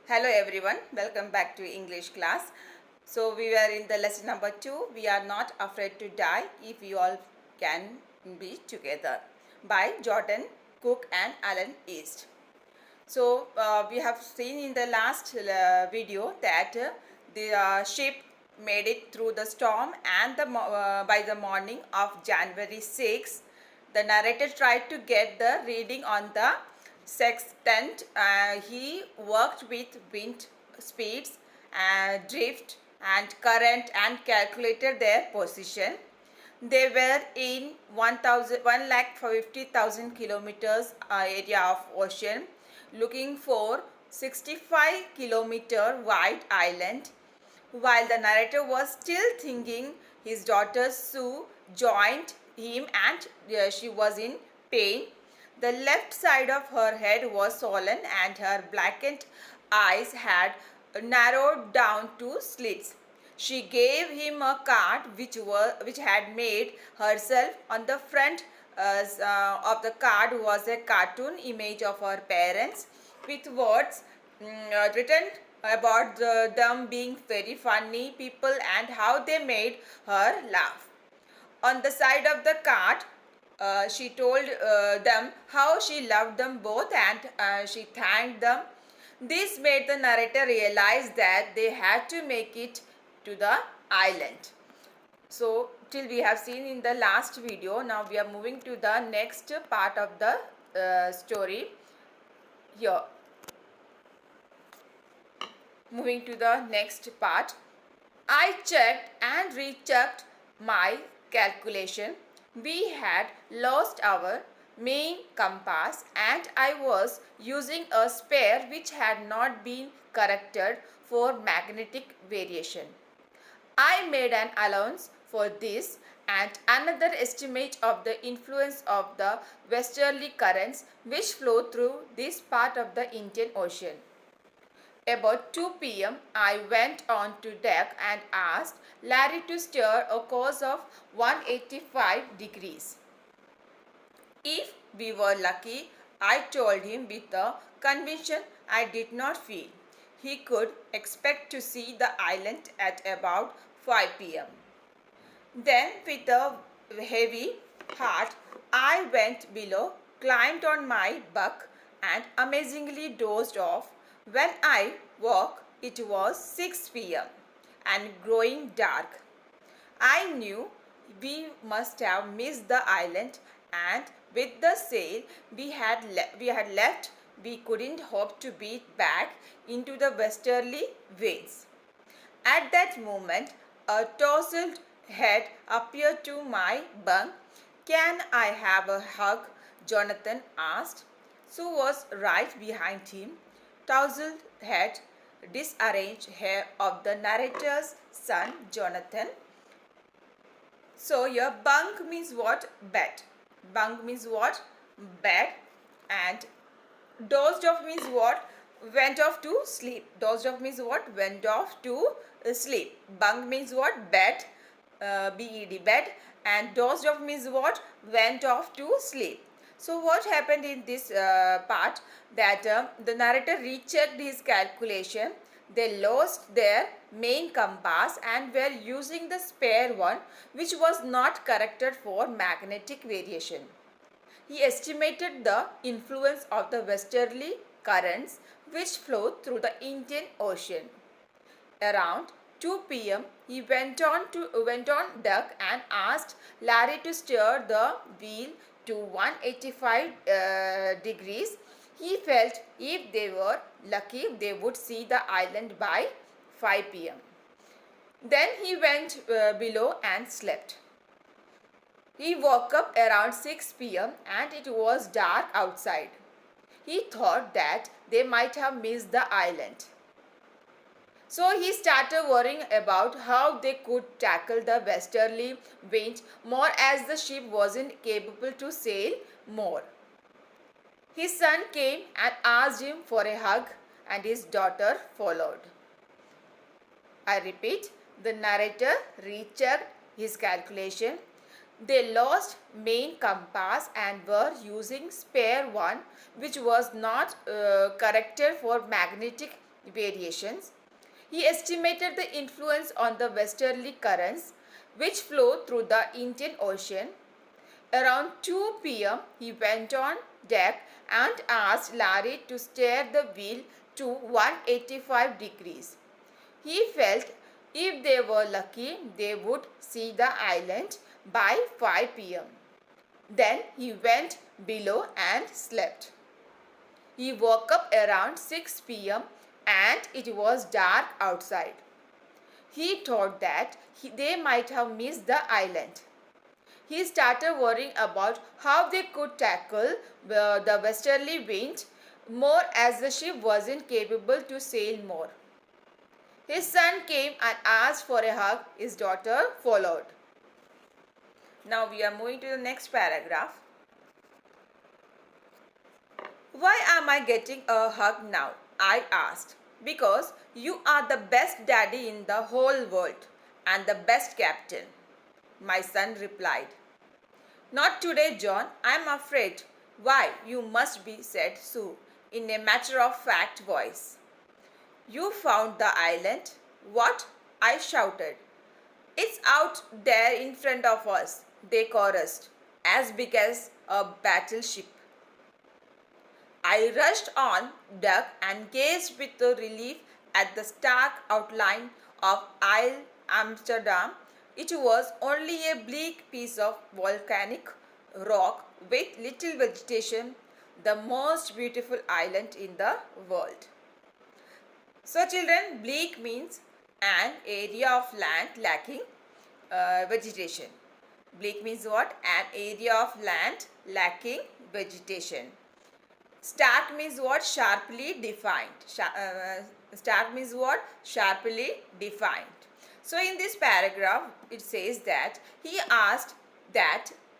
Hello everyone, welcome back to English class. So we were in the lesson number 2, We Are Not Afraid to Die If We All Can Be Together by Jordan Cook and Alan East. So we have seen in the last video that the ship made it through the storm and by the morning of January 6, the narrator tried to get the reading on the sextant. He worked with wind speeds, drift and current and calculated their position. They were in 1,50,000 kilometers area of ocean, looking for 65-kilometer wide island. While the narrator was still thinking, his daughter Sue joined him and she was in pain. The left side of her head was swollen and her blackened eyes had narrowed down to slits. She gave him a card which had made herself. On the front of the card was a cartoon image of her parents with words written about them being very funny people and how they made her laugh. On the side of the card, she told them how she loved them both and she thanked them. This made the narrator realize that they had to make it to the island. So till we have seen in the last video, now we are moving to the next part of the story here. Moving to the next part, I checked and rechecked my calculation. We had lost our main compass and I was using a spare which had not been corrected for magnetic variation. I made an allowance for this and another estimate of the influence of the westerly currents which flow through this part of the Indian Ocean. About 2 p.m., I went on to deck and asked Larry to steer a course of 185 degrees. If we were lucky, I told him with a conviction I did not feel, he could expect to see the island at about 5 p.m. Then, with a heavy heart, I went below, climbed on my bunk, and amazingly dozed off. When I woke, it was 6 p.m. and growing dark. I knew we must have missed the island, and with the sail we had left, we couldn't hope to beat back into the westerly winds. At that moment, a tousled head appeared to my bunk. Can I have a hug? Jonathan asked. Sue was right behind him. Tousled head, disarranged hair of the narrator's son, Jonathan. So your bunk means what? Bed. Bunk means what? Bed. And dozed off means what? Went off to sleep. Dozed off means what? Went off to sleep. Bunk means what? Bed. Bed, bed. And dozed off means what? Went off to sleep. So what happened in this part? That the narrator rechecked his calculation. They lost their main compass and were using the spare one which was not corrected for magnetic variation. He estimated the influence of the westerly currents which flow through the Indian Ocean. Around 2 p.m. he went on deck and asked Larry to steer the wheel to 185 degrees. He felt if they were lucky they would see the island by 5 p.m. Then he went below and slept. He woke up around 6 p.m. and it was dark outside. He thought that they might have missed the island. So he started worrying about how they could tackle the westerly wind more as the ship wasn't capable to sail more. His son came and asked him for a hug and his daughter followed. I repeat, the narrator rechecked his calculation. They lost main compass and were using spare one which was not corrected for magnetic variations. He estimated the influence on the westerly currents which flow through the Indian Ocean. Around 2 p.m., he went on deck and asked Larry to steer the wheel to 185 degrees. He felt if they were lucky, they would see the island by 5 p.m. Then he went below and slept. He woke up around 6 p.m. and it was dark outside. He thought that they might have missed the island. He started worrying about how they could tackle the westerly wind more as the ship wasn't capable to sail more. His son came and asked for a hug. His daughter followed. Now we are moving to the next paragraph. Why am I getting a hug now? I asked. Because you are the best daddy in the whole world and the best captain, my son replied. Not today, John. I am afraid. Why, you must be, said Sue in a matter-of-fact voice. You found the island? What? I shouted. It's out there in front of us, they chorused, as big as a battleship. I rushed on deck and gazed with relief at the stark outline of Isle Amsterdam. It was only a bleak piece of volcanic rock with little vegetation, the most beautiful island in the world. So children, bleak means an area of land lacking vegetation. Bleak means what? An area of land lacking vegetation. Stark means what? Sharply defined. Stark means what? Sharply defined. So in this paragraph, it says that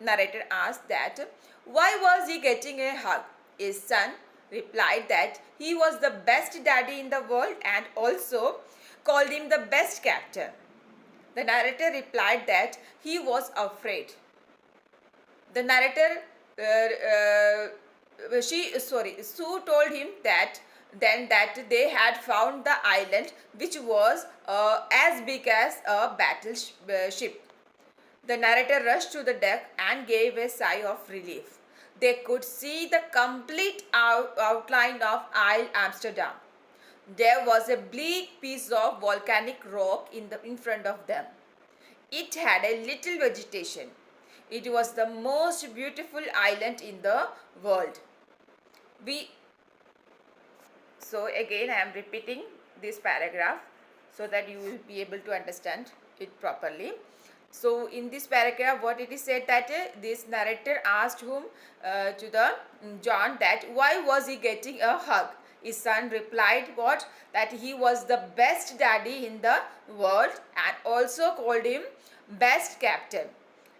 narrator asked that, why was he getting a hug? His son replied that he was the best daddy in the world and also called him the best captain. The narrator replied that he was afraid. The narrator, Sue told him that they had found the island which was as big as a battleship. The narrator rushed to the deck and gave a sigh of relief. They could see the complete outline of Isle Amsterdam. There was a bleak piece of volcanic rock in front of them. It had a little vegetation. It was the most beautiful island in the world. So again I am repeating this paragraph so that you will be able to understand it properly. So in this paragraph what it is said that this narrator asked to the John that why was he getting a hug. His son replied what? That he was the best daddy in the world and also called him best captain.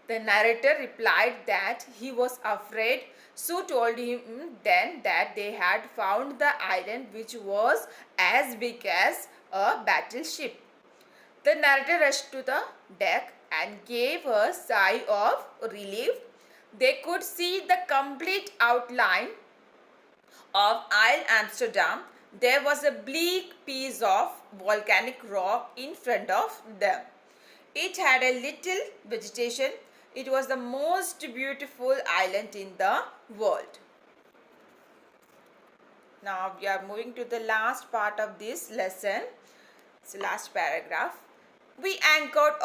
The narrator replied that he was afraid. Sue told him then that they had found the island which was as big as a battleship. The narrator rushed to the deck and gave a sigh of relief. They could see the complete outline of Isle Amsterdam. There was a bleak piece of volcanic rock in front of them. It had a little vegetation. It was the most beautiful island in the world. Now we are moving to the last part of this lesson. It's the last paragraph. We anchored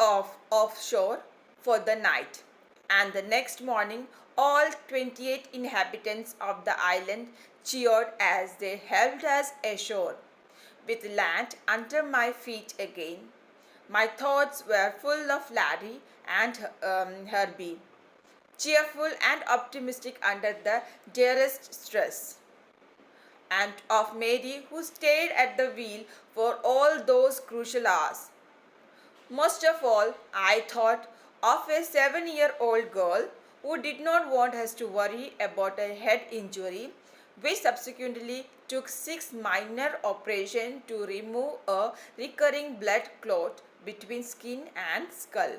offshore for the night, and the next morning all 28 inhabitants of the island cheered as they helped us ashore. With land under my feet again, my thoughts were full of Larry and Herbie, cheerful and optimistic under the direst stress, and of Mary, who stayed at the wheel for all those crucial hours. Most of all, I thought of a 7-year-old girl who did not want us to worry about a head injury, which subsequently took 6 minor operations to remove a recurring blood clot between skin and skull,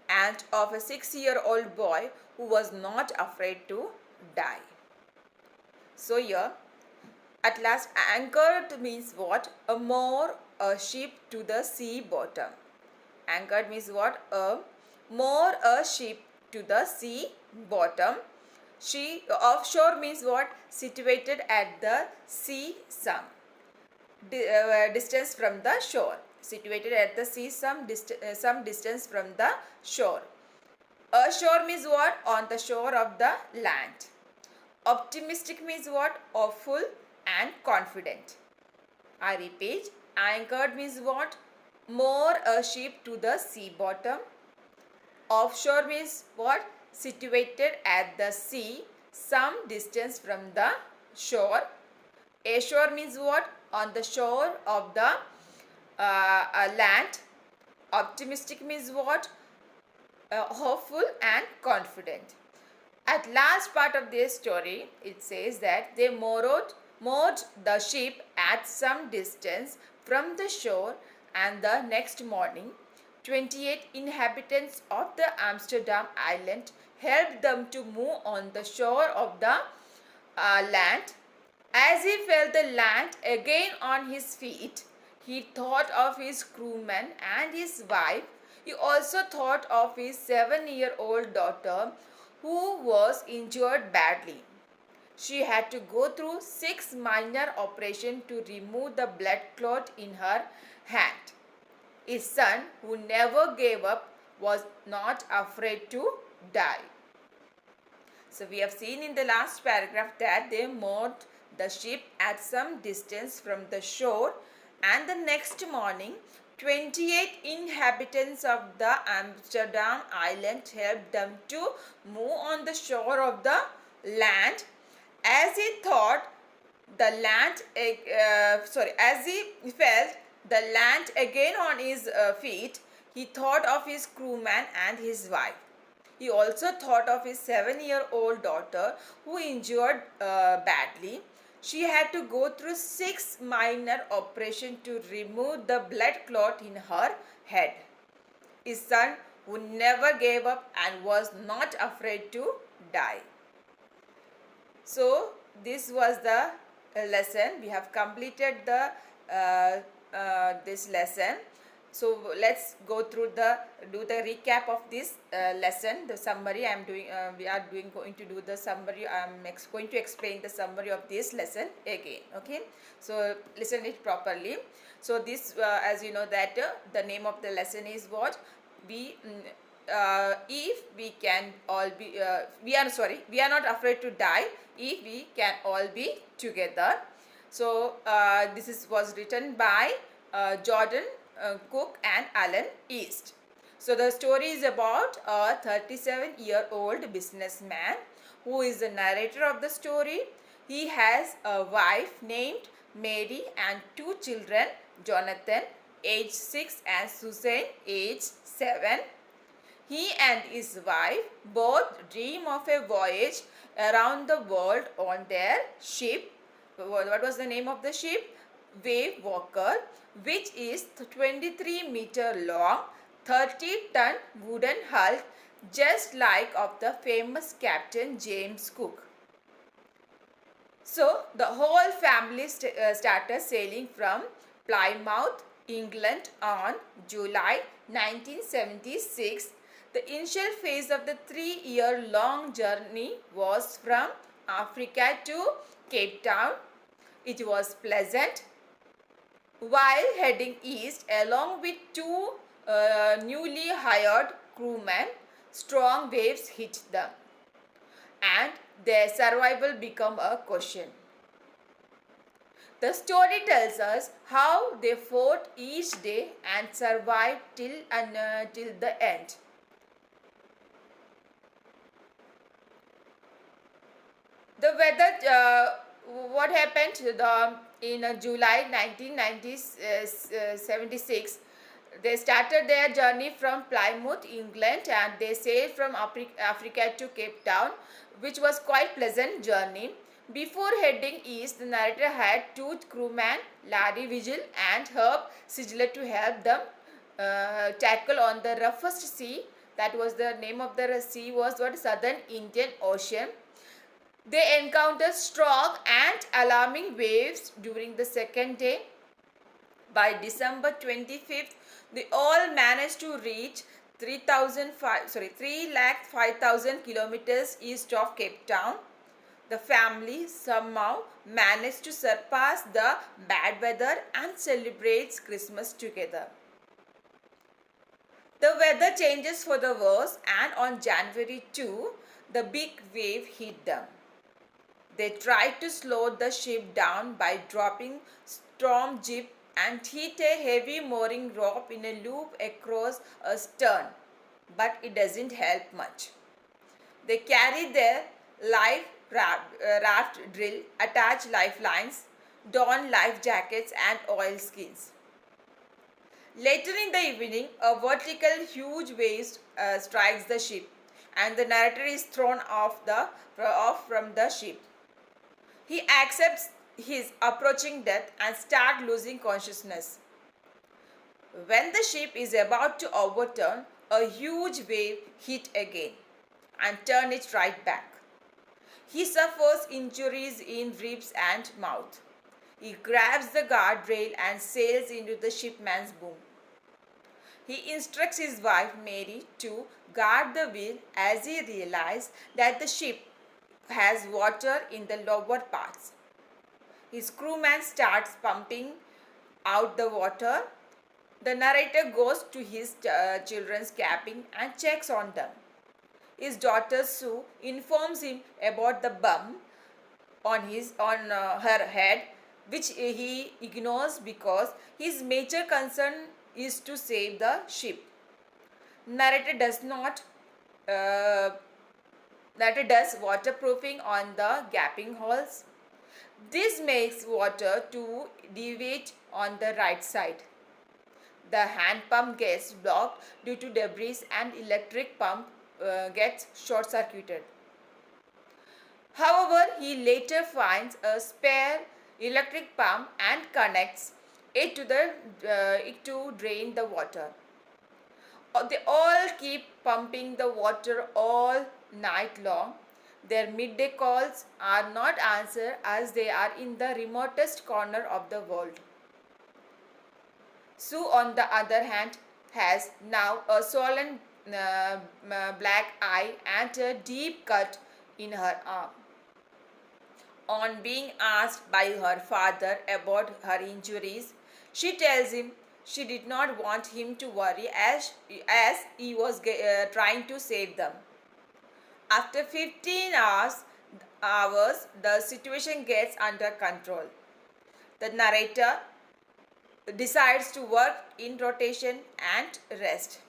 and of a 6-year-old boy who was not afraid to die. So here, At last, anchored means what? A more a ship to the sea bottom. Anchored means what? A more a ship to the sea bottom. She offshore means what? Situated at the sea some distance from the shore. Situated at the sea some distance from the shore. Ashore means what? On the shore of the land. Optimistic means what? Hopeful and confident. I repeat, anchored means what? More a ship to the sea bottom. Offshore means what? Situated at the sea, some distance from the shore. Ashore means what? On the shore of the land. Optimistic means what? Hopeful and confident. At last part of this story, it says that they moored the ship at some distance from the shore, and the next morning, 28 inhabitants of the Amsterdam island helped them to move on the shore of the land. As he felt the land again on his feet, he thought of his crewman and his wife. He also thought of his 7-year-old daughter who was injured badly. She had to go through 6 minor operations to remove the blood clot in her hand. His son, who never gave up, was not afraid to die. So we have seen in the last paragraph that they moored the ship at some distance from the shore, and the next morning 28 inhabitants of the Amsterdam island helped them to move on the shore of the land. As he thought the land, as he felt the land again on his feet, he thought of his crewman and his wife. He also thought of his 7-year-old daughter who injured badly. She had to go through 6 minor operations to remove the blood clot in her head. His son, who never gave up and was not afraid to die. So this was the lesson. We have completed the this lesson. So let's go through do the recap of this lesson. The summary I am doing. Going to do the summary. I am going to explain the summary of this lesson again. Okay. So listen it properly. So this, as you know that the name of the lesson is what? If we can all be, we are not afraid to die if we can all be together. So this was written by Jordan Cook and Alan East. So the story is about a 37-year-old businessman who is the narrator of the story. He has a wife named Mary and 2 children, Jonathan, age 6, and Susan, age 7. He and his wife both dream of a voyage around the world on their ship. What was the name of the ship? Wave Walker, which is 23-meter long, 30-ton wooden hull, just like of the famous Captain James Cook. So the whole family started sailing from Plymouth, England on July 1976. The initial phase of the 3-year-long journey was from Africa to Cape Town. It was pleasant. While heading east along with 2 newly hired crewmen, strong waves hit them and their survival became a question. The story tells us how they fought each day and survived till the end. The weather, what happened in July 1976, they started their journey from Plymouth, England, and they sailed from Africa to Cape Town, which was quite pleasant journey. Before heading east, the narrator had 2 crewmen, Larry Vigil and Herb Sigler, to help them tackle on the roughest sea. That was the name of the sea was what? Southern Indian Ocean. They encountered strong and alarming waves during the second day. By December 25th, they all managed to reach 3,05,000 kilometers east of Cape Town. The family somehow managed to surpass the bad weather and celebrates Christmas together. The weather changes for the worse, and on January 2, the big wave hit them. They tried to slow the ship down by dropping storm jib and hit a heavy mooring rope in a loop across a stern, but it doesn't help much. They carry their raft drill, attach lifelines, don life jackets and oilskins. Later in the evening, a vertical huge wave strikes the ship, and the narrator is thrown off from the ship. He accepts his approaching death and starts losing consciousness. When the ship is about to overturn, a huge wave hit again and turn it right back. He suffers injuries in ribs and mouth. He grabs the guardrail and sails into the shipman's boom. He instructs his wife Mary to guard the wheel as he realizes that the ship has water in the lower parts. His crewman starts pumping out the water. The narrator goes to his children's cabin and checks on them. His daughter Sue informs him about the bump on her head, which he ignores because his major concern is to save the ship. Narrator does not Narrator does waterproofing on the gaping holes. This makes water to deviate on the right side. The hand pump gets blocked due to debris and electric pump gets short circuited. However, he later finds a spare electric pump and connects it to drain the water. They all keep pumping the water all night long. Their midday calls are not answered as they are in the remotest corner of the world. Sue, on the other hand, has now a swollen black eye and a deep cut in her arm. On being asked by her father about her injuries, she tells him she did not want him to worry as he was trying to save them. After 15 hours, the situation gets under control. The narrator decides to work in rotation and rest.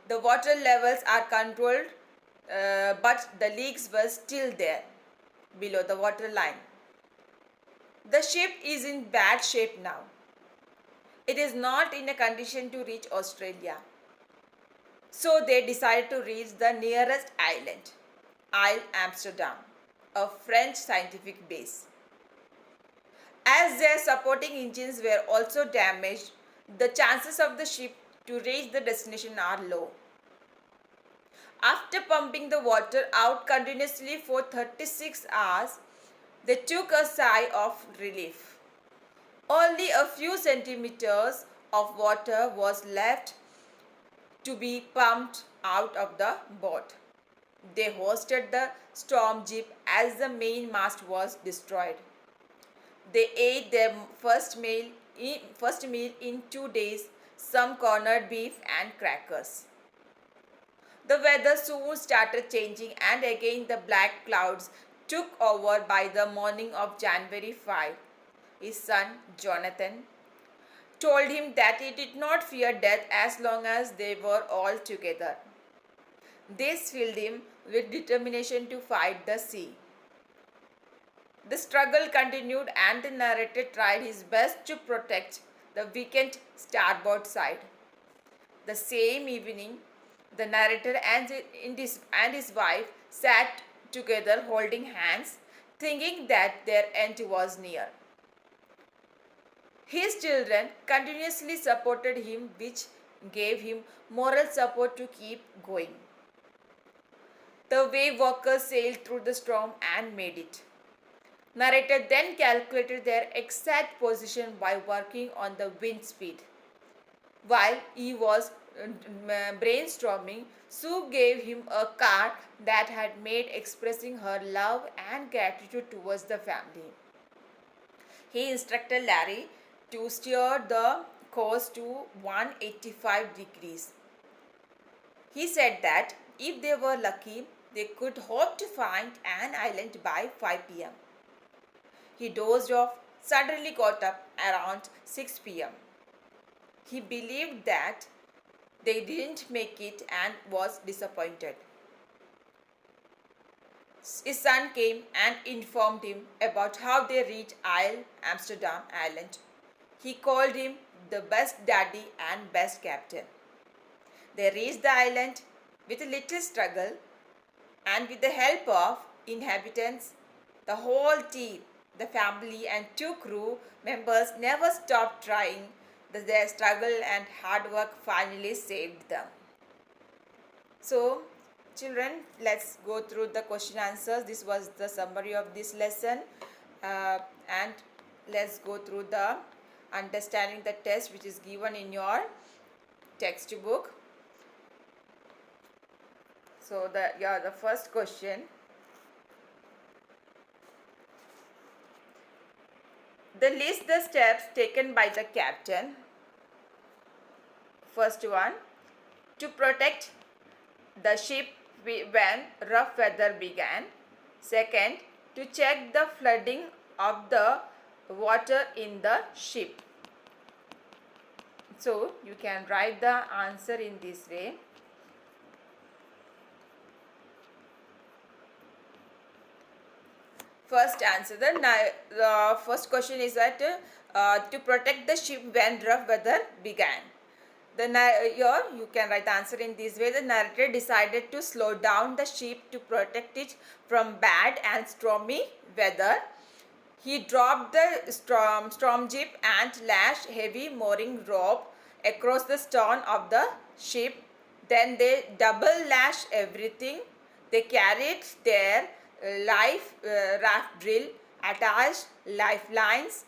The water levels are controlled, but the leaks were still there below the water line. The ship is in bad shape now. It is not in a condition to reach Australia. So they decided to reach the nearest island, Isle Amsterdam, a French scientific base. As their supporting engines were also damaged, the chances of the ship to reach the destination are low. After pumping the water out continuously for 36 hours, they took a sigh of relief. Only a few centimeters of water was left to be pumped out of the boat. They hoisted the storm jib as the main mast was destroyed. They ate their first meal in 2 days, some corned beef and crackers. The weather soon started changing and again the black clouds took over by the morning of January 5. His son, Jonathan, told him that he did not fear death as long as they were all together. This filled him with determination to fight the sea. The struggle continued and the narrator tried his best to protect the weakened starboard side. The same evening, the narrator and his wife sat together holding hands, thinking that their end was near. His children continuously supported him, which gave him moral support to keep going. the way workers sailed through the storm and made it. Narrator then calculated their exact position by working on the wind speed. While he was brainstorming, Sue gave him a card that had made expressing her love and gratitude towards the family. He instructed Larry to steer the course to 185 degrees. He said that if they were lucky, they could hope to find an island by 5 p.m. He dozed off, suddenly got up around 6 p.m. He believed that they didn't make it and was disappointed. His son came and informed him about how they reached Amsterdam Island. He called him the best daddy and best captain. They reached the island with a little struggle, and with the help of inhabitants, the whole team, the family and 2 crew members never stopped trying. Their struggle and hard work finally saved them. So, children, let's go through the question answers. This was the summary of this lesson, and let's go through the understanding the test which is given in your textbook. So the first question. List the steps taken by the captain. First one, to protect the ship when rough weather began. Second, to check the flooding of the water in the ship. So you can write the answer in this way. First answer, the first question is that to protect the ship when rough weather began. Here you can write the answer in this way. The narrator decided to slow down the ship to protect it from bad and stormy weather. He dropped the storm jib and lashed heavy mooring rope across the stern of the ship. Then they double lashed everything. They carried their life raft drill, attached lifelines,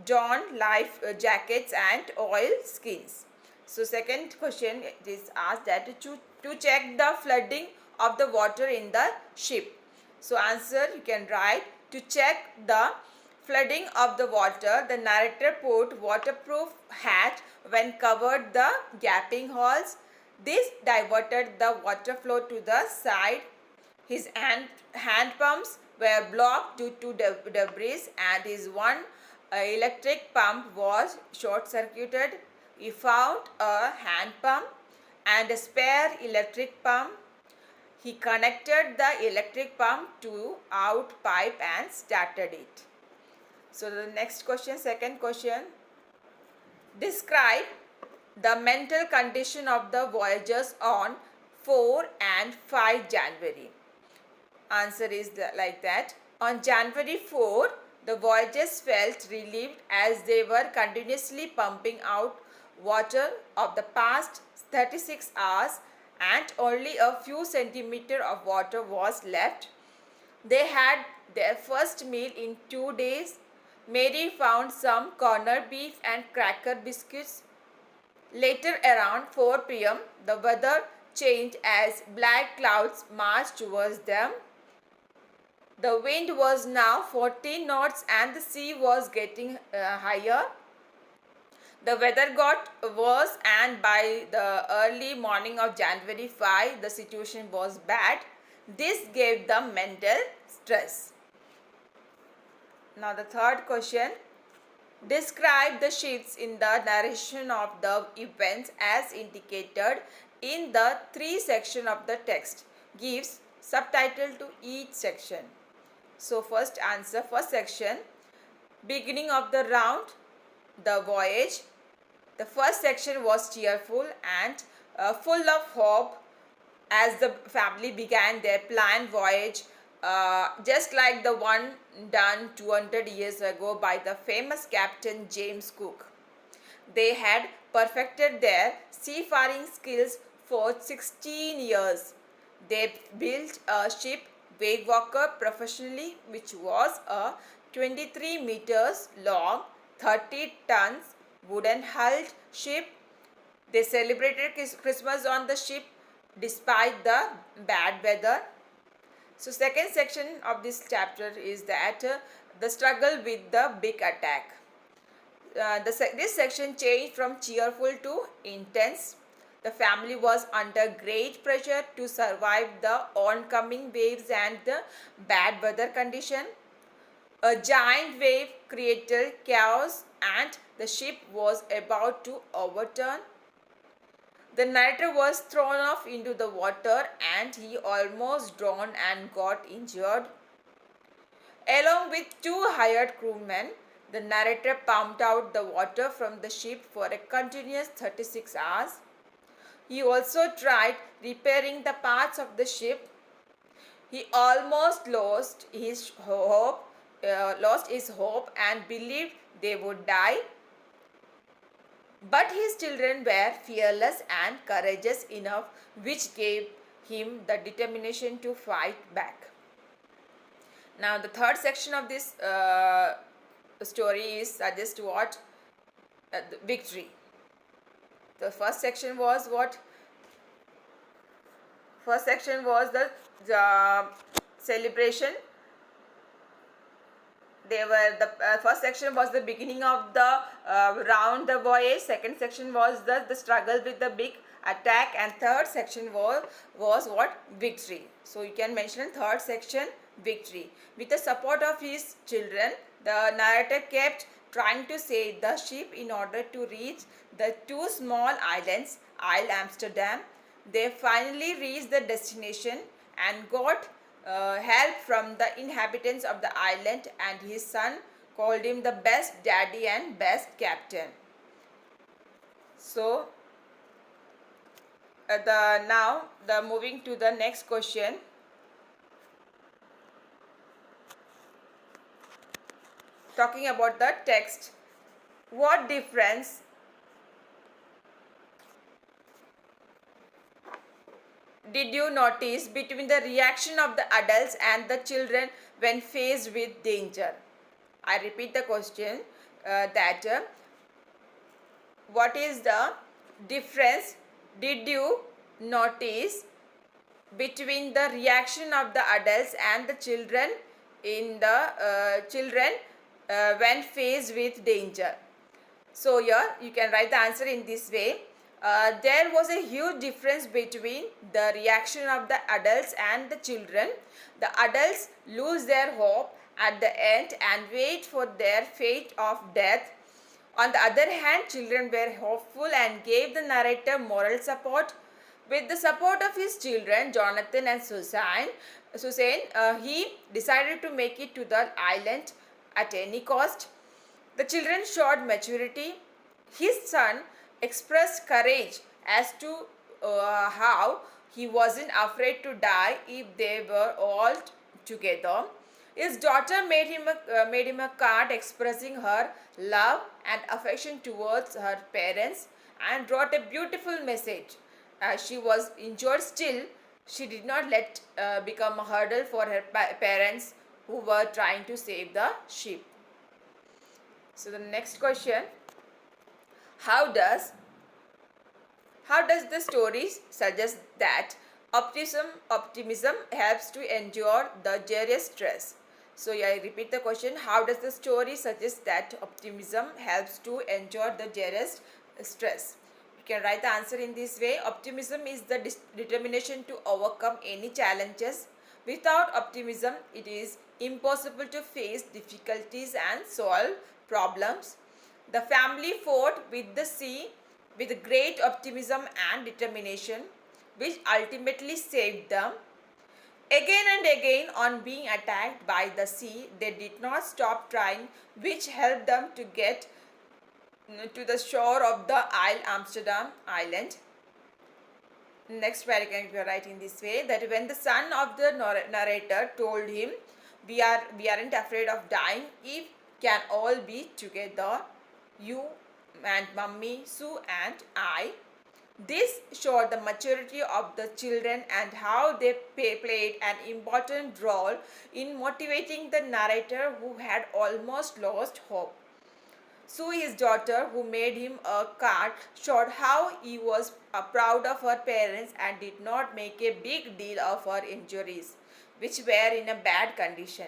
donned life jackets and oil skins. So second question is asked that to check the flooding of the water in the ship. So answer you can write, to check the flooding of the water, the narrator put waterproof hat when covered the gaping holes. This diverted the water flow to the side. His hand pumps were blocked due to debris, and his one electric pump was short-circuited. He found a hand pump and a spare electric pump. He connected the electric pump to out pipe and started it. So the next question, second question. Describe the mental condition of the voyagers on 4 and 5 January. Answer is like that. On January 4, the voyagers felt relieved as they were continuously pumping out water of the past 36 hours and only a few centimeters of water was left. They had their first meal in 2 days. Mary found some corned beef and cracker biscuits. Later around 4 p.m., the weather changed as black clouds marched towards them. The wind was now 14 knots and the sea was getting higher. The weather got worse, and by the early morning of January 5, the situation was bad. This gave them mental stress. Now the third question. Describe the shifts in the narration of the events as indicated in the 3 sections of the text. Gives subtitle to each section. So first answer, first section, beginning of the round, the voyage. The first section was cheerful and full of hope as the family began their planned voyage, just like the one done 200 years ago by the famous Captain James Cook. They had perfected their seafaring skills for 16 years. They built a ship wave walker professionally, which was a 23 meters long, 30 tons wooden hulled ship. They celebrated Christmas on the ship despite the bad weather. So second section of this chapter is that the struggle with the big attack. This section changed from cheerful to intense. The family was under great pressure to survive the oncoming waves and the bad weather condition. A giant wave created chaos and the ship was about to overturn. The narrator was thrown off into the water and he almost drowned and got injured. Along with two hired crewmen, the narrator pumped out the water from the ship for a continuous 36 hours. He also tried repairing the parts of the ship. He almost lost his hope and believed they would die. But his children were fearless and courageous enough, which gave him the determination to fight back. Now, the third section of this story is suggest what? The victory. The first section was what? First section was the celebration. First section was the beginning of the round the voyage. Second section was the struggle with the big attack, and third section was what? Victory. So you can mention third section victory. With the support of his children, the narrator kept trying to save the ship in order to reach the two small islands, Isle Amsterdam. They finally reached the destination and got help from the inhabitants of the island, and his son called him the best daddy and best captain. So now moving to the next question. Talking about the text, what difference did you notice between the reaction of the adults and the children when faced with danger? I repeat the question what is the difference did you notice between the reaction of the adults and the children when faced with danger? So here you can write the answer in this way. There was a huge difference between the reaction of the adults and the children. The adults lose their hope at the end and wait for their fate of death. On the other hand, children were hopeful and gave the narrator moral support. With the support of his children, Jonathan and Suzanne, he decided to make it to the island at any cost. The children showed maturity. His son expressed courage as to how he wasn't afraid to die if they were all together. His daughter made him a card expressing her love and affection towards her parents and wrote a beautiful message. As she was injured still, she did not let become a hurdle for her parents who were trying to save the ship. So the next question, how does the story suggest that optimism helps to endure the serious stress? So I repeat the question, how does the story suggest that optimism helps to endure the serious stress? You can write the answer in this way. Optimism is the determination to overcome any challenges. Without optimism, it is impossible to face difficulties and solve problems. The family fought with the sea with great optimism and determination, which ultimately saved them. Again and again, on being attacked by the sea, they did not stop trying, which helped them to get to the shore of the Isle Amsterdam island. Next paragraph you are writing this way, that when the son of the narrator told him, we aren't afraid of dying if can all be together, you and Mummy, Sue and I. This showed the maturity of the children and how they played an important role in motivating the narrator who had almost lost hope. Sue, his daughter, who made him a card, showed how he was proud of her parents and did not make a big deal of her injuries, which were in a bad condition.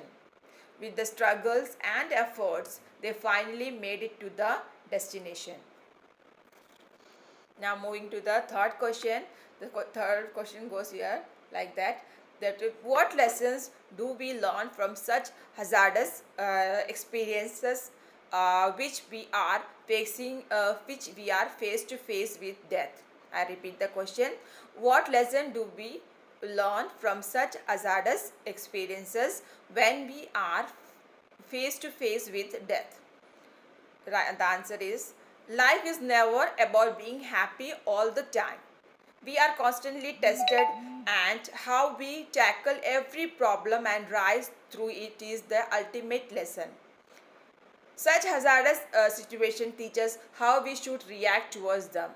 With the struggles and efforts, they finally made it to the destination. Now moving to the third question. The third question goes here like that. That what lessons do we learn from such hazardous experiences which we are face to face with death? I repeat the question. What lesson do we learn from such hazardous experiences when we are face to face with death? The answer is life is never about being happy all the time. We are constantly tested, and how we tackle every problem and rise through it is the ultimate lesson. Such hazardous situations teach us how we should react towards them.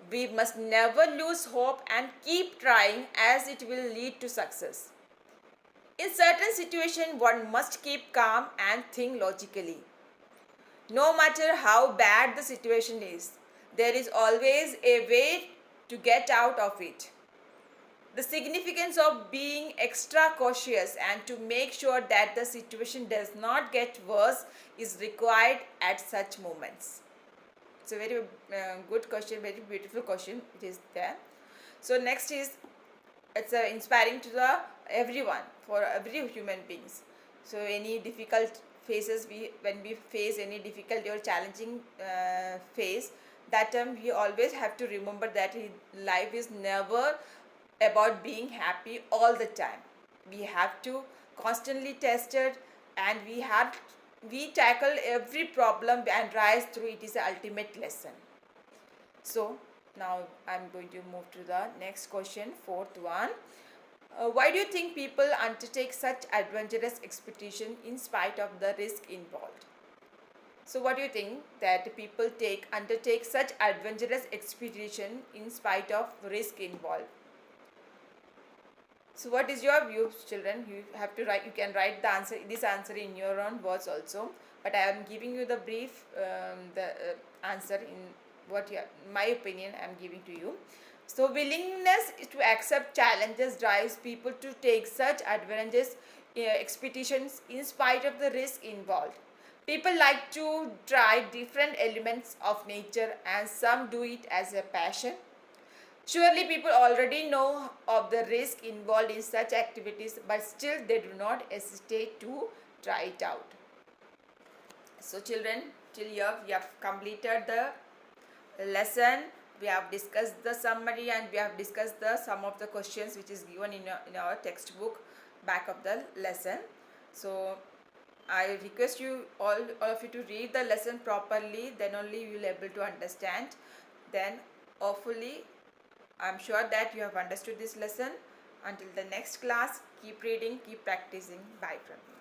We must never lose hope and keep trying, as it will lead to success. In certain situations, one must keep calm and think logically. No matter how bad the situation is, there is always a way to get out of it. The significance of being extra cautious and to make sure that the situation does not get worse is required at such moments. It's a very good question, very beautiful question. It is there. So next is, it's inspiring to the everyone, for every human beings. So any difficult phases, when we face any difficult or challenging phase, that time we always have to remember that life is never about being happy all the time. We have to constantly test it, and we tackle every problem and rise through it is the ultimate lesson. So now I'm going to move to the next question, fourth one. Why do you think people undertake such adventurous expedition in spite of the risk involved? So what do you think that people undertake such adventurous expedition in spite of risk involved? So what is your view, children? You have to write. You can write the answer, this answer in your own words also. But I am giving you the brief, answer in what my opinion I am giving to you. So willingness to accept challenges drives people to take such adventurous expeditions in spite of the risk involved. People like to try different elements of nature, and some do it as a passion. Surely people already know of the risk involved in such activities, but still they do not hesitate to try it out. So children, till here we have completed the lesson. We have discussed the summary, and we have discussed some of the questions which is given in our textbook back of the lesson. So I request you all of you to read the lesson properly, then only you will be able to understand. Then hopefully I am sure that you have understood this lesson. Until the next class, keep reading, keep practicing. Bye from me.